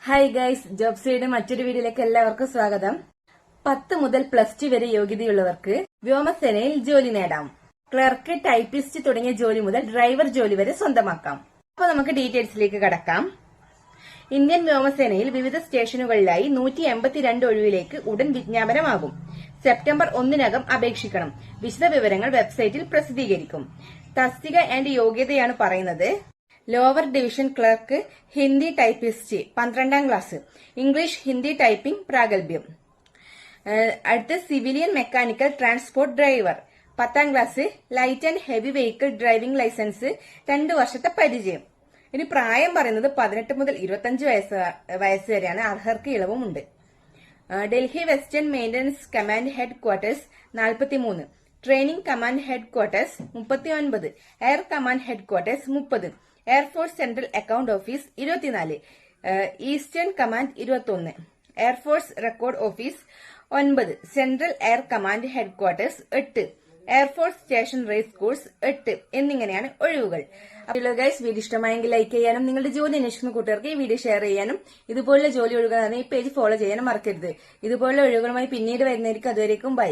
Hi guys, job side മറ്റൊരു വീഡിയോയിലേക്ക് എല്ലാവർക്കും സ്വാഗതം. 10 മുതൽ +2 വരെ യോഗ്യതയുള്ളവർക്ക് വ്യോമസേനയിൽ ജോലി നേടാം. ക്ലർക്ക്, ടൈപ്പിസ്റ്റ് തുടങ്ങിയ ജോലി മുതൽ ഡ്രൈവർ ജോലി വരെ സ്വന്തമാക്കാം. അപ്പോൾ നമുക്ക് ഡീറ്റെയിൽസിലേക്ക് കടക്കാം. ഇന്ത്യൻ വ്യോമസേനയിൽ വിവിധ സ്റ്റേഷനുകളിലായി 182 ഒഴിവിലേക്ക് ഉടൻ വിജ്ഞാപനമാകും. സെപ്റ്റംബർ 1-നകം അപേക്ഷിക്കണം. വിശദ വിവരങ്ങൾ വെബ്സൈറ്റിൽ പ്രസിദ്ധീകരിക്കും. തസ്തിക ആൻഡ് യോഗ്യതയാണ് പറയുന്നത്. Lower division clerk, Hindi typist 12ാം ക്ലാസ്, ഇംഗ്ലീഷ് ഹിന്ദി ടൈപ്പിംഗ് പ്രാഗൽഭ്യം. അടുത്ത് സിവിലിയൻ മെക്കാനിക്കൽ ട്രാൻസ്പോർട്ട് ഡ്രൈവർ 10ാം class, light and heavy vehicle driving licence 2 വർഷത്തെ പരിചയം. ഇനി പ്രായം പറയുന്നത് 18 മുതൽ 25 വയസ്സ് വരെയാണ്. അർഹർക്ക് ഇളവുമുണ്ട്. Delhi western maintenance command headquarters 43, training command headquarters 39, air command headquarters 30, air force central account office 24, eastern command 21, air force record office 9, central air command headquarters 8, air force station racecourse 8 എന്നിങ്ങനെയാണ് ഒഴിവുകൾ. അപ്പോൾ guys, video ഇഷ്ടമായെങ്കിൽ like ചെയ്യാനും നിങ്ങളുടെ ജോലി അന്വേഷിക്കുന്ന കൂട്ടുകാർക്ക് ഈ വീഡിയോ ഷെയർ ചെയ്യാനും ഇതുപോലുള്ള ജോലി ഒഴിവുകളാണ് ഈ പേജ് ഫോളോ ചെയ്യാനും മറക്കരുത്. ഇതുപോലുള്ള ഒഴിവുകളുമായി പിന്നീട് വരുന്നതായിരിക്കും. അതുവരേക്കും ബൈ.